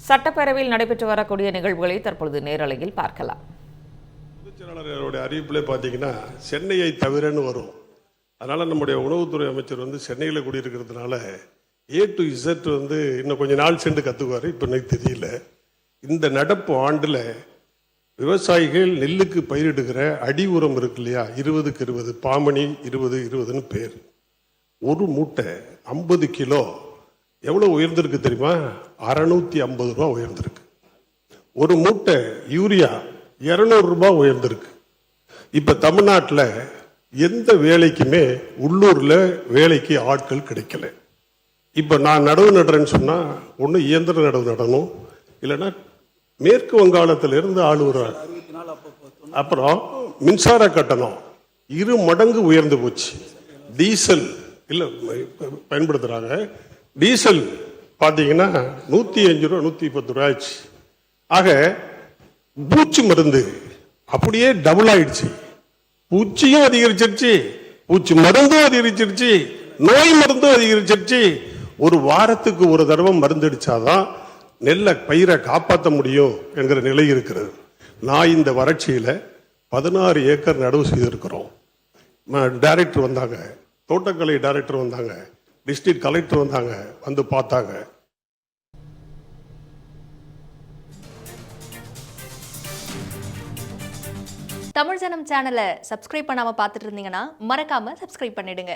சட்டப்பேரவையில் நடைபெற்று வரக்கூடிய நிகழ்வுகளை தற்பொழுது நேரலையில் பார்க்கலாம். பொதுச்செயலாளர்களுடைய அறிவிப்பிலே பார்த்தீங்கன்னா சென்னையை தவிரன்னு வரும். அதனால் நம்முடைய உணவுத்துறை அமைச்சர் சென்னையில் குடியிருக்கிறதுனால A to Z இன்னும் கொஞ்ச நாள் சென்று கற்றுக்குவார். இப்போ எனக்கு தெரியல. இந்த நடப்பு ஆண்டில் விவசாயிகள் நெல்லுக்கு பயிரிடுகிற அடி உரம் இருக்கு இல்லையா, 20க்கு 20 பாமணி 20-20ன்னு பேர். ஒரு மூட்டை 50 கிலோ எவ்வளோ உயர்ந்திருக்கு தெரியுமா? 650 ரூபா உயர்ந்திருக்கு. ஒரு மூட்டை யூரியா 200 ரூபாய் உயர்ந்திருக்கு. இப்ப தமிழ்நாட்டில் எந்த வேலைக்குமே உள்ளூர்ல வேலைக்கு ஆட்கள் கிடைக்கல. இப்ப நான் நடவு நடுறேன்னு சொன்னா ஒண்ணு இயந்திர நடவு நடணும், இல்லைன்னா மேற்கு வங்காளத்திலிருந்து ஆள் வருவாங்க. அப்புறம் மின்சார கட்டணம் 2 மடங்கு உயர்ந்து போச்சு. டீசல் இல்ல பயன்படுத்துறாங்க. டீசல் பாத்தீங்கன்னா 105 ரூபா 110 ரூபாய்ச்சு. ஆக பூச்சி மருந்து அப்படியே டபுள் ஆயிடுச்சு. பூச்சியும் அதிகரிச்சிருச்சு, பூச்சி மருந்தும் அதிகரிச்சிருச்சு, நோய் மருந்தும் அதிகரிச்சிருச்சு. ஒரு வாரத்துக்கு ஒரு தடவை மருந்து அடிச்சாதான் நெல்ல பயிரை காப்பாற்ற முடியும் என்கிற நிலை இருக்கிறது. நான் இந்த வறட்சியில 16 ஏக்கர் நடவு செய்திருக்கிறோம். டைரக்டர் வந்தாங்க, தோட்டக்கலை டைரக்டர் வந்தாங்க, டிஸ்ட்ரிக்ட் கலெக்டர் வந்தாங்க, வந்து பார்த்தாங்க. தமிழ் ஜனம் சேனலை சப்ஸ்கிரைப் பண்ணாம பார்த்துட்டு இருந்தீங்கன்னா மறக்காம சப்ஸ்கிரைப் பண்ணிடுங்க.